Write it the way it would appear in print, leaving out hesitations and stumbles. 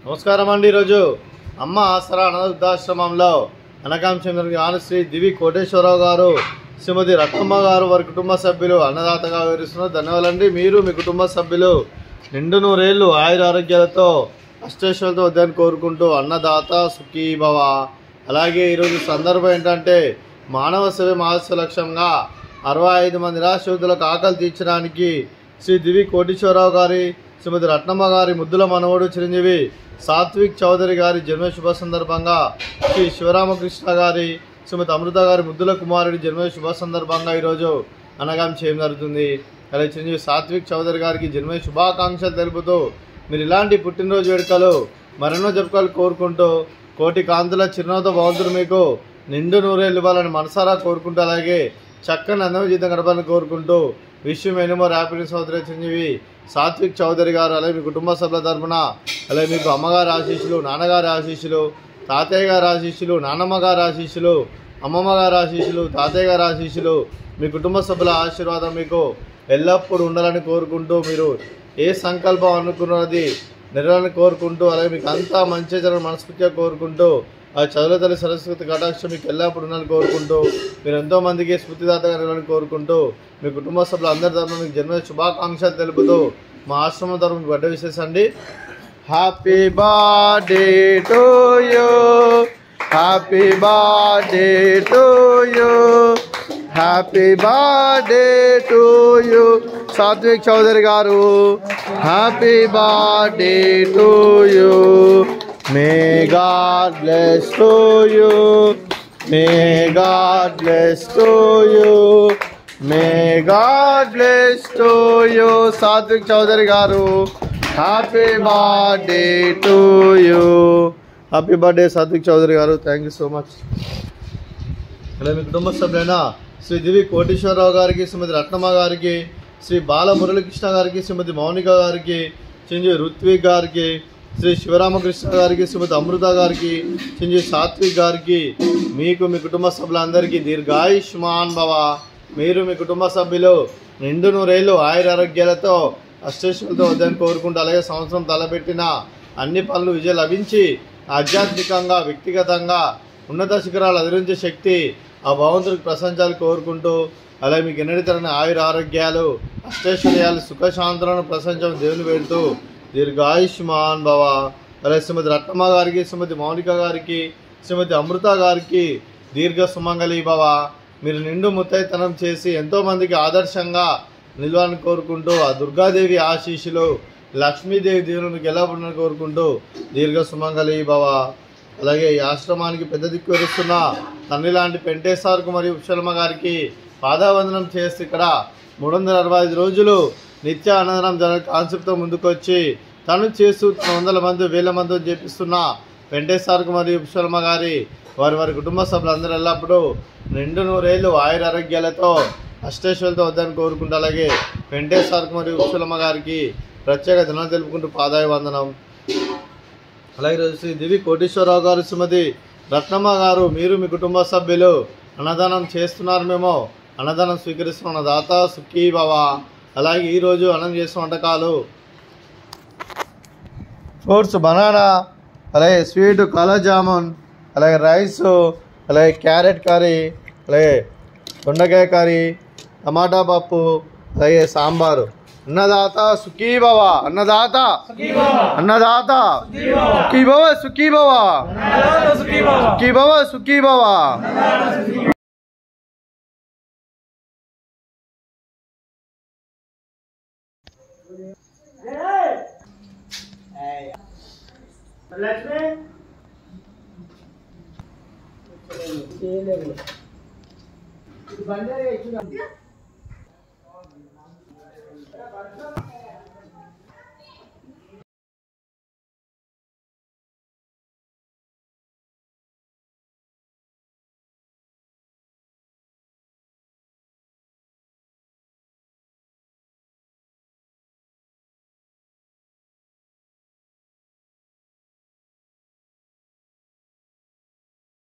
నమస్కారం అండి. ఈరోజు అమ్మ ఆసరా అనాథ వృద్ధాశ్రమంలో అనకాంశ శ్రీ దివి కోటేశ్వరరావు గారు, శ్రీమతి రత్నమ్మ గారు వారి కుటుంబ సభ్యులు అన్నదాతగా వివరిస్తున్నారు. ధన్యవాదాలండి. మీరు మీ కుటుంబ సభ్యులు నిండు నూరేళ్లు ఆయుర ఆరోగ్యాలతో అష్టైశ్వర్యాలతో వద్దని కోరుకుంటూ అన్నదాత సుఖీ భవ. అలాగే ఈరోజు సందర్భం ఏంటంటే మానవ సేవ మహోత్సవ లక్ష్యంగా 65 మంది నిరాశ్రితులకు ఆకలి తీర్చడానికి శ్రీ దివి కోటేశ్వరరావు గారి, శ్రీమతి రత్నమ్మ గారి ముద్దుల మనవడు చిరంజీవి సాత్విక్ చౌదరి గారి జన్మ శుభ సందర్భంగా, శ్రీ శివరామకృష్ణ గారి, శ్రీమతి అమృత గారి ముద్దుల కుమారుడి జన్మ శుభ సందర్భంగా ఈరోజు అన్నదానం చేయడం జరుగుతుంది. అలాగే చిరంజీవి సాత్విక్ చౌదరి గారికి జన్మ శుభాకాంక్షలు తెలుపుతూ మీరు ఇలాంటి పుట్టినరోజు వేడుకలు మరెన్నో జరుపుకోవాలని కోరుకుంటూ కోటి కాంతుల చిరునవ్వుతో భగవంతుడు మీకు నిండు నూరేళ్ళు ఇవ్వాలని మనసారా కోరుకుంటూ, అలాగే చక్కని అందమైన జీవితం గడపాలని కోరుకుంటూ విషయం ఎనిమో హ్యాపీనెస్ సోదరి చిరంజీవి సాత్విక్ చౌదరి గారు, అలాగే మీ కుటుంబ సభ్యుల తరఫున, అలాగే మీకు అమ్మగారి ఆశీస్సులు, నాన్నగారి ఆశీస్సులు, తాతయ్య గారి ఆశీస్సులు, నాన్నమ్మ గారి ఆశీస్సులు, అమ్మమ్మ గారి ఆశీస్సులు, తాతయ్య గారి ఆశీస్సులు, మీ కుటుంబ సభ్యుల ఆశీర్వాదం మీకు ఎల్లప్పుడూ ఉండాలని కోరుకుంటూ, మీరు ఏ సంకల్పం అనుకున్నది నెరవేరాలని కోరుకుంటూ, అలాగే మీకు అంతా మంచి జరగని మనస్ఫూర్తిగా కోరుకుంటూ, ఆ చదువుల తల్లి సరస్వతి కటాక్షం మీకు ఎల్లప్పుడు ఉండాలని కోరుకుంటూ, మీరు ఎంతోమందికి స్ఫూర్తిదాతగా నిలవాలని కోరుకుంటూ, మీ కుటుంబ సభ్యులు అందరి తరఫున మీకు జన్మ శుభాకాంక్షలు తెలుపుతూ మా ఆశ్రమం తరఫున మీకు బర్త్డే విశేషండి. Happy birthday to you, happy birthday to you, happy birthday to you Satvik Chowdary garu, happy birthday to you. May God bless to you, may God bless to you, may God bless to you Satvik Chowdary garu, happy birthday to you. Happy birthday Satvik Chowdary garu. Thank you so much. అలాగే మీ కుటుంబ సభ్యులైన శ్రీ దివి కోటేశ్వరరావు గారికి, శ్రీమతి రత్నమ్మ గారికి, శ్రీ బాల మురళీకృష్ణ గారికి, శ్రీమతి మౌనిక గారికి, చిరంజీవి రుత్విక్ గారికి, శ్రీ శివరామకృష్ణ గారికి, శ్రీమతి అమృత గారికి, చిరంజీవి సాత్విక్ గారికి, మీకు మీ కుటుంబ సభ్యులందరికీ దీర్ఘాయుష్మాన్ భవ. మీరు మీ కుటుంబ సభ్యులు నిండు నూరేళ్ళు ఆయుర ఆరోగ్యాలతో అష్టైశ్వర్యాలతో వద్దని కోరుకుంటూ, అలాగే సంవత్సరం తలపెట్టిన అన్ని పనులు విజయం లభించి ఆధ్యాత్మికంగా వ్యక్తిగతంగా ఉన్నత శిఖరాలు అధిరించే శక్తి ఆ భగవంతుడికి ప్రశంసాలు కోరుకుంటూ, అలాగే మీకు ఎన్నడి తరని ఆయుర ఆరోగ్యాలు అష్టైశ్వర్యాలు సుఖశాంతులను ప్రశంసం దేవుని పెడుతూ దీర్ఘాయుష్మాన్ భవ. అలాగే శ్రీమతి రత్నమ్మ గారికి, శ్రీమతి మౌనిక గారికి, శ్రీమతి అమృత గారికి దీర్ఘ సుమంగళి భవ. మీరు నిండు ముత్తైతనం చేసి ఎంతోమందికి ఆదర్శంగా నిలవాలని కోరుకుంటూ, ఆ దుర్గాదేవి ఆశీస్సులు, లక్ష్మీదేవి దీవులు మీకు ఎలా ఉండాలని కోరుకుంటూ దీర్ఘ సుమంగళి భవ. అలాగే ఈ ఆశ్రమానికి పెద్ద దిక్కు వరుస్తున్న తండ్రి లాంటి పెంటేశ్వర్కు మరియు ఉషలమ్మ గారికి పాదావందనం చేసి ఇక్కడ 365 రోజులు నిత్య అన్నదానం జరగ కాన్సెప్ట్తో ముందుకొచ్చి తను చేస్తూ 100 మంది 1000 మంది చేపిస్తున్న వెంకటేశ్వర్కు మరియు ఉషలమ్మ గారి వారి కుటుంబ సభ్యులందరూ ఎల్లప్పుడూ నిండు నూరేళ్ళు ఆయుర ఆరోగ్యాలతో అష్టైశ్వర్యాలతో వద్దని కోరుకుంటూ, అలాగే వెంకటేశ్వర్కు మరియు ఉషలమ్మ గారికి ప్రత్యేక ధన్యవాదాలు తెలుపుకుంటూ పాదాయ వందనం. అలాగే ఈరోజు శ్రీ దివి కోటేశ్వరరావు గారు, శ్రీమతి రత్నమ్మ గారు, మీరు మీ కుటుంబ సభ్యులు అన్నదానం చేస్తున్నారు. మేము అన్నదానం స్వీకరిస్తున్న దాత సుఖీ భవ. అలాగే ఈరోజు అన్నం చేసిన వంటకాలు ఫ్రూట్స్, బనానా, అలాగే స్వీట్ కాలా జామున్, అలాగే రైస్, అలాగే క్యారెట్ కర్రీ, అలాగే దొండకాయ కర్రీ, టమాటా పప్పు, అలాగే సాంబారు. అన్నదాత సుఖీ భవ, అన్నదాత అన్నదాత సుఖీ భవ, సుఖీ భవ, సుఖీ భవ, సుఖీ భవ. లక్ష్మి